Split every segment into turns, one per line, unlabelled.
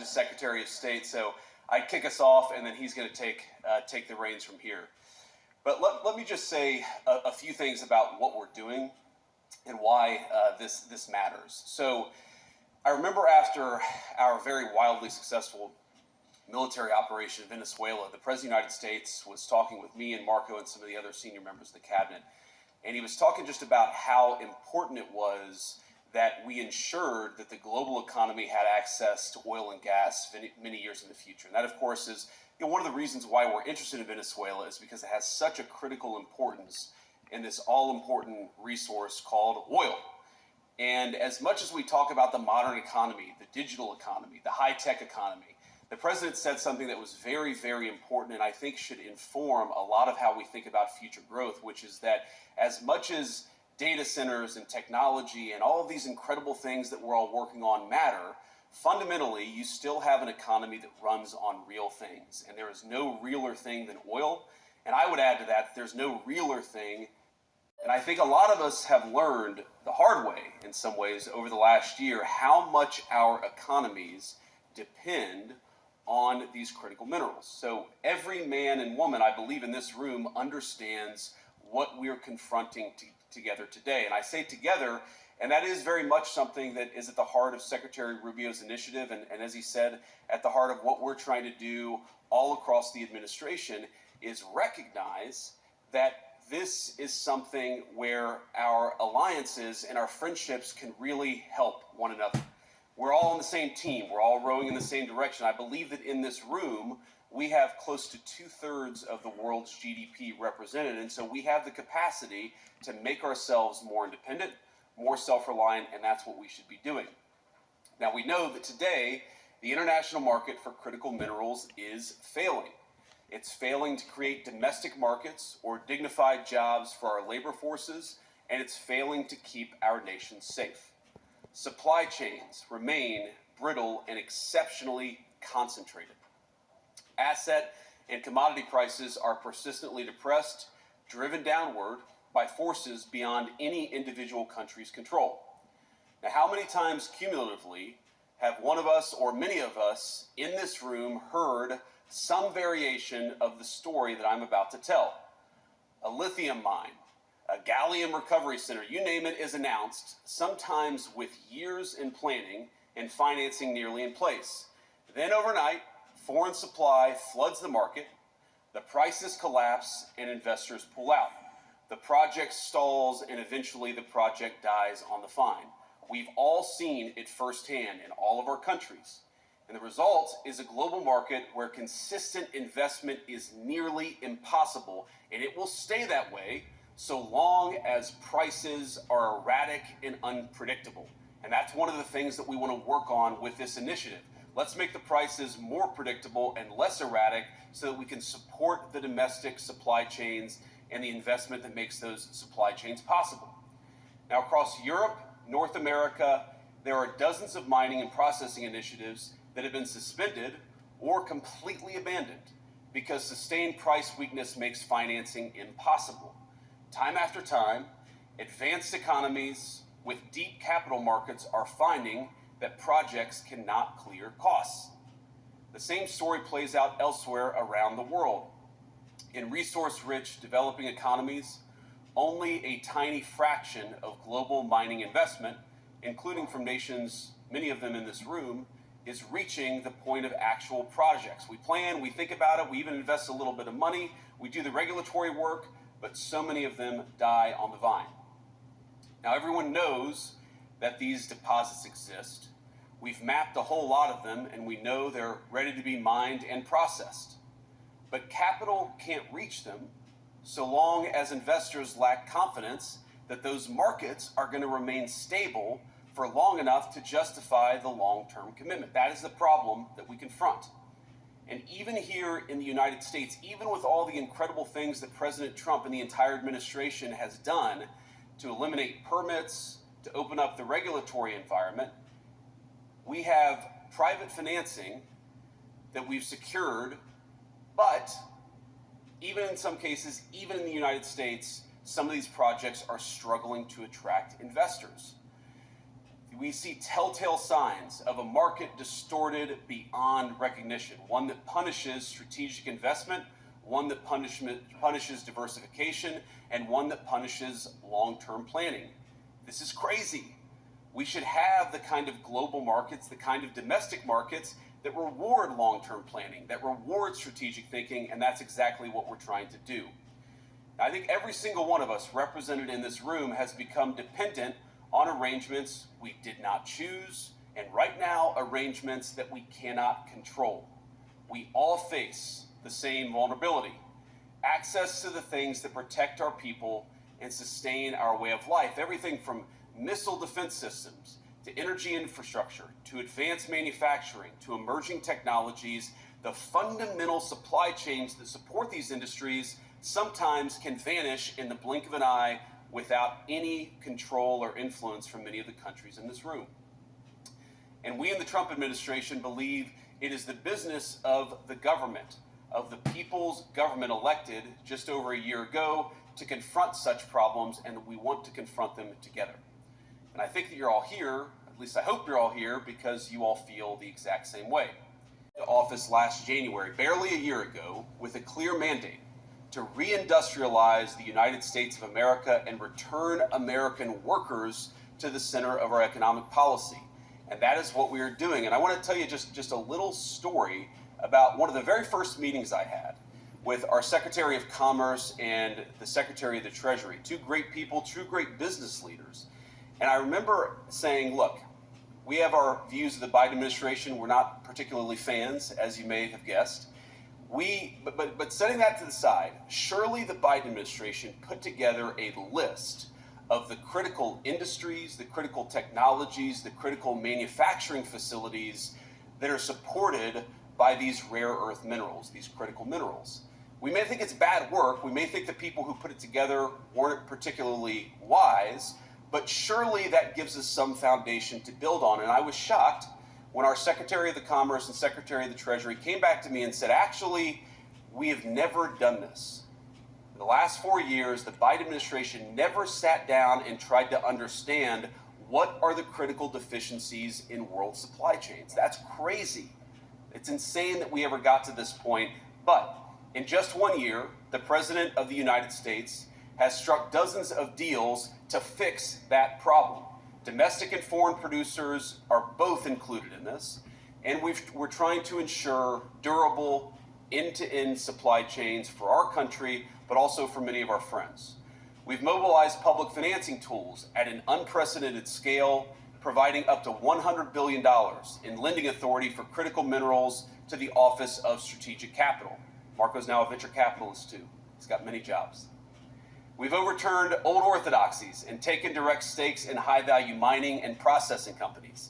the Secretary of State, so I'd kick us off, and then he's going to take the reins from here. But let me just say a few things about what we're doing and why this matters. So I remember after our very wildly successful military operation in Venezuela, the President of the United States was talking with me and Marco and some of the other senior members of the cabinet, and he was talking just about how important it was that we ensured that the global economy had access to oil and gas many years in the future. And that, of course, is one of the reasons why we're interested in Venezuela, is because it has such a critical importance in this all-important resource called oil. And as much as we talk about the modern economy, the digital economy, the high-tech economy, the president said something that was very, very important and I think should inform a lot of how we think about future growth, which is that as much as data centers and technology and all of these incredible things that we're all working on matter, fundamentally, you still have an economy that runs on real things. And there is no realer thing than oil. And I would add to that, there's no realer thing. And I think a lot of us have learned the hard way, in some ways, over the last year, how much our economies depend on these critical minerals. So every man and woman, I believe, in this room understands what we're confronting together today. And I say together, and that is very much something that is at the heart of Secretary Rubio's initiative, and as he said, at the heart of what we're trying to do all across the administration, is recognize that this is something where our alliances and our friendships can really help one another. We're all on the same team. We're all rowing in the same direction. I believe that in this room, we have close to 2/3 of the world's GDP represented. And so we have the capacity to make ourselves more independent, more self-reliant, and that's what we should be doing. Now, we know that today, the international market for critical minerals is failing. It's failing to create domestic markets or dignified jobs for our labor forces, and it's failing to keep our nation safe. Supply chains remain brittle and exceptionally concentrated. Asset and commodity prices are persistently depressed, driven downward by forces beyond any individual country's control. Now, how many times cumulatively have one of us or many of us in this room heard some variation of the story that I'm about to tell? A lithium mine, a gallium recovery center, you name it, is announced, sometimes with years in planning and financing nearly in place. Then overnight, foreign supply floods the market, the prices collapse, and investors pull out. The project stalls, and eventually the project dies on the vine. We've all seen it firsthand in all of our countries. And the result is a global market where consistent investment is nearly impossible, and it will stay that way so long as prices are erratic and unpredictable. And that's one of the things that we want to work on with this initiative. Let's make the prices more predictable and less erratic so that we can support the domestic supply chains and the investment that makes those supply chains possible. Now, across Europe, North America, there are dozens of mining and processing initiatives that have been suspended or completely abandoned because sustained price weakness makes financing impossible. Time after time, advanced economies with deep capital markets are finding that projects cannot clear costs. The same story plays out elsewhere around the world. In resource-rich developing economies, only a tiny fraction of global mining investment, including from nations, many of them in this room, is reaching the point of actual projects. We plan, we think about it, we even invest a little bit of money, we do the regulatory work, but so many of them die on the vine. Now, everyone knows that these deposits exist. We've mapped a whole lot of them, and we know they're ready to be mined and processed. But capital can't reach them so long as investors lack confidence that those markets are going to remain stable for long enough to justify the long-term commitment. That is the problem that we confront. And even here in the United States, even with all the incredible things that President Trump and the entire administration has done to eliminate permits, to open up the regulatory environment, we have private financing that we've secured, but even in some cases, even in the United States, some of these projects are struggling to attract investors. we see telltale signs of a market distorted beyond recognition, one that punishes strategic investment, one that punishes diversification, and one that punishes long-term planning. This is crazy. We should have the kind of global markets, the kind of domestic markets that reward long-term planning, that reward strategic thinking, and that's exactly what we're trying to do. I think every single one of us represented in this room has become dependent on arrangements we did not choose, and right now, arrangements that we cannot control. We all face the same vulnerability: access to the things that protect our people and sustain our way of life. Everything from missile defense systems, to energy infrastructure, to advanced manufacturing, to emerging technologies. The fundamental supply chains that support these industries sometimes can vanish in the blink of an eye without any control or influence from many of the countries in this room. And we in the Trump administration believe it is the business of the government, of the people's government elected just over a year ago, to confront such problems, and we want to confront them together. And I think that you're all here, at least I hope you're all here, because you all feel the exact same way. To office last January, barely a year ago, with a clear mandate to reindustrialize the United States of America and return American workers to the center of our economic policy. And that is what we are doing. And I want to tell you just a little story about one of the very first meetings I had with our Secretary of Commerce and the Secretary of the Treasury, two great people, two great business leaders. And I remember saying, look, we have our views of the Biden administration. We're not particularly fans, as you may have guessed. But setting that to the side, surely the Biden administration put together a list of the critical industries, the critical technologies, the critical manufacturing facilities that are supported by these rare earth minerals, these critical minerals. We may think it's bad work. We may think the people who put it together weren't particularly wise, but surely that gives us some foundation to build on. And I was shocked when our Secretary of the Commerce and Secretary of the Treasury came back to me and said, actually, we have never done this. In the last 4 years, the Biden administration never sat down and tried to understand what are the critical deficiencies in world supply chains. That's crazy. It's insane that we ever got to this point. But in just 1 year, the President of the United States has struck dozens of deals to fix that problem. Domestic and foreign producers are both included in this, and we're trying to ensure durable end-to-end supply chains for our country, but also for many of our friends. We've mobilized public financing tools at an unprecedented scale, providing up to $100 billion in lending authority for critical minerals to the Office of Strategic Capital. Marco's now a venture capitalist too. He's got many jobs. We've overturned old orthodoxies and taken direct stakes in high-value mining and processing companies.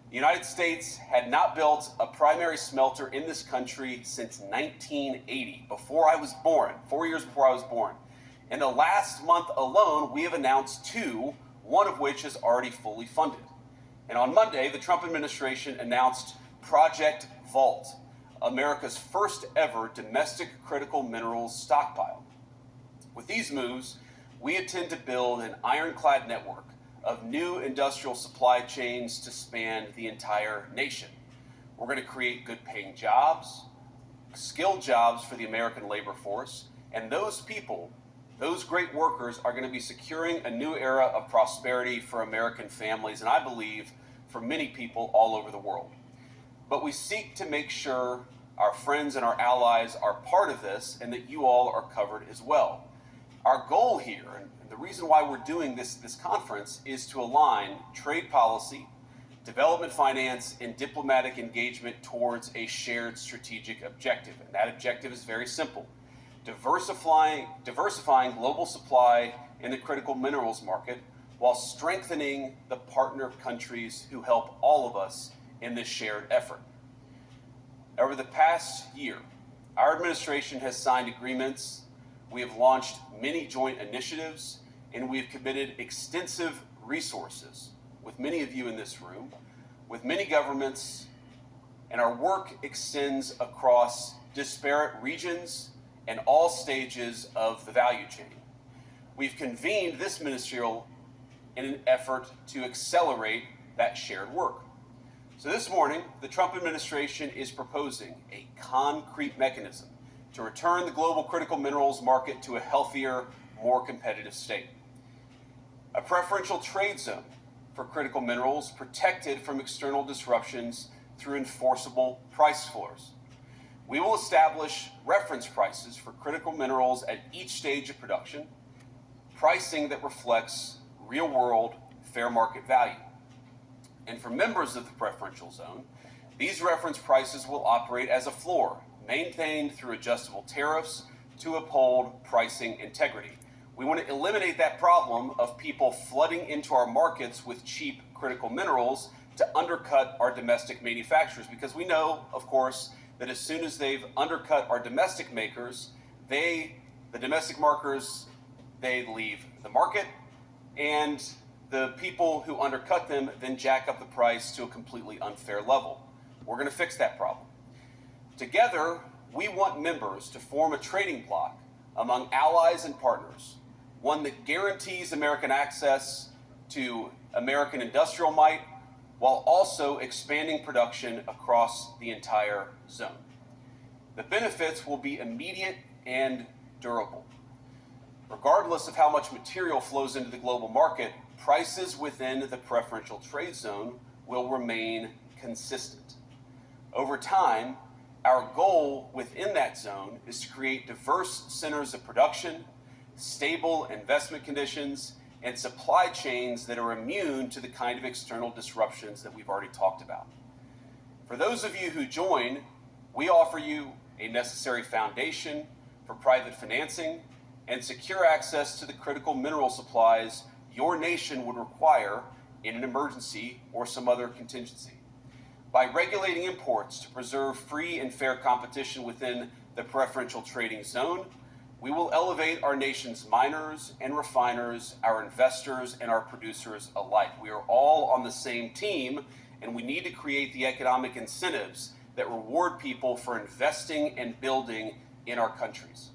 The United States had not built a primary smelter in this country since 1980, before I was born, 4 years before I was born. In the last month alone, we have announced two, one of which is already fully funded. And on Monday, the Trump administration announced Project Vault, America's first ever domestic critical minerals stockpile. With these moves, we intend to build an ironclad network of new industrial supply chains to span the entire nation. We're going to create good-paying jobs, skilled jobs for the American labor force, and those people, those great workers, are going to be securing a new era of prosperity for American families, and I believe for many people all over the world. But we seek to make sure our friends and our allies are part of this and that you all are covered as well. Our goal here, and the reason why we're doing this conference, is to align trade policy, development finance, and diplomatic engagement towards a shared strategic objective. And that objective is very simple: diversifying global supply in the critical minerals market while strengthening the partner countries who help all of us in this shared effort. Over the past year, our administration has signed agreements, we have launched many joint initiatives, and we have committed extensive resources with many of you in this room, with many governments, and our work extends across disparate regions and all stages of the value chain. We've convened this ministerial in an effort to accelerate that shared work. So this morning, the Trump administration is proposing a concrete mechanism to return the global critical minerals market to a healthier, more competitive state. A preferential trade zone for critical minerals protected from external disruptions through enforceable price floors. We will establish reference prices for critical minerals at each stage of production, pricing that reflects real-world fair market value. And for members of the preferential zone, these reference prices will operate as a floor, maintained through adjustable tariffs to uphold pricing integrity. We want to eliminate that problem of people flooding into our markets with cheap critical minerals to undercut our domestic manufacturers, because we know, of course, that as soon as they've undercut our domestic makers, the domestic markers, they leave the market, and the people who undercut them then jack up the price to a completely unfair level. We're going to fix that problem. Together, we want members to form a trading bloc among allies and partners, one that guarantees American access to American industrial might while also expanding production across the entire zone. The benefits will be immediate and durable. Regardless of how much material flows into the global market, prices within the preferential trade zone will remain consistent. Over time, our goal within that zone is to create diverse centers of production, stable investment conditions, and supply chains that are immune to the kind of external disruptions that we've already talked about. For those of you who join, we offer you a necessary foundation for private financing and secure access to the critical mineral supplies your nation would require in an emergency or some other contingency. By regulating imports to preserve free and fair competition within the preferential trading zone, we will elevate our nation's miners and refiners, our investors and our producers alike. We are all on the same team, and we need to create the economic incentives that reward people for investing and building in our countries.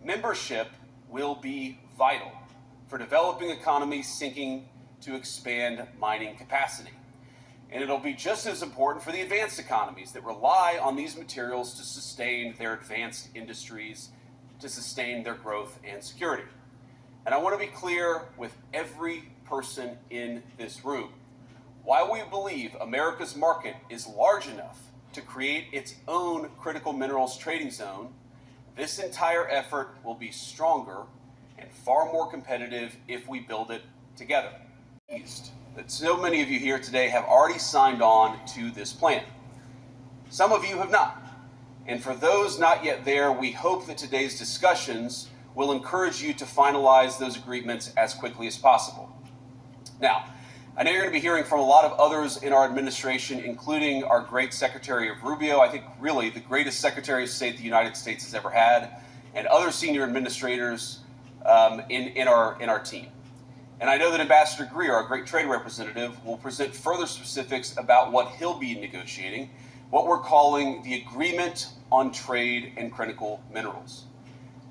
Membership will be vital for developing economies seeking to expand mining capacity. And it'll be just as important for the advanced economies that rely on these materials to sustain their advanced industries, to sustain their growth and security. And I want to be clear with every person in this room. While we believe America's market is large enough to create its own critical minerals trading zone, this entire effort will be stronger and far more competitive if we build it together. That so many of you here today have already signed on to this plan. Some of you have not. And for those not yet there, we hope that today's discussions will encourage you to finalize those agreements as quickly as possible. Now, I know you're going to be hearing from a lot of others in our administration, including our great Secretary of Rubio, I think really the greatest Secretary of State the United States has ever had, and other senior administrators in our team. And I know that Ambassador Greer, our great trade representative, will present further specifics about what he'll be negotiating, what we're calling the Agreement on Trade and Critical Minerals.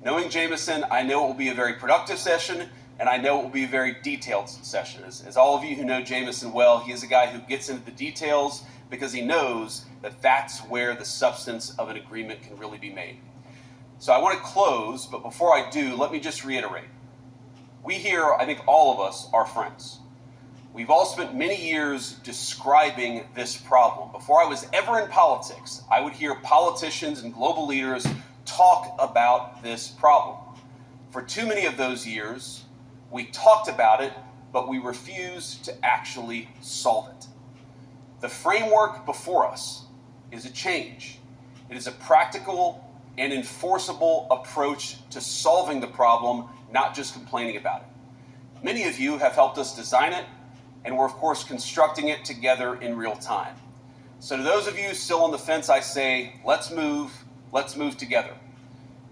Knowing Jameson, I know it will be a very productive session, and I know it will be a very detailed session. As all of you who know Jameson well, he is a guy who gets into the details because he knows that that's where the substance of an agreement can really be made. So I want to close, but before I do, let me just reiterate. We here, I think all of us, are friends. We've all spent many years describing this problem. Before I was ever in politics, I would hear politicians and global leaders talk about this problem. For too many of those years, we talked about it, but we refused to actually solve it. The framework before us is a change. It is a practical and enforceable approach to solving the problem, not just complaining about it. Many of you have helped us design it, and we're of course constructing it together in real time. So to those of you still on the fence, I say, let's move together.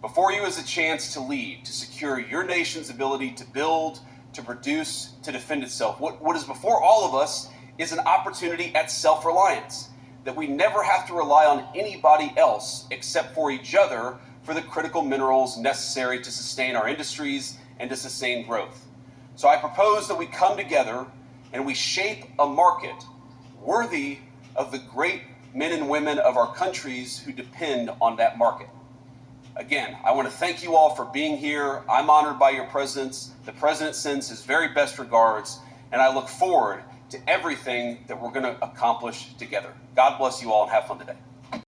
Before you is a chance to lead, to secure your nation's ability to build, to produce, to defend itself. What is before all of us is an opportunity at self-reliance, that we never have to rely on anybody else except for each other for the critical minerals necessary to sustain our industries and to sustain growth. So I propose that we come together and we shape a market worthy of the great men and women of our countries who depend on that market. Again, I want to thank you all for being here. I'm honored by your presence. The President sends his very best regards, and I look forward to everything that we're going to accomplish together. God bless you all and have fun today.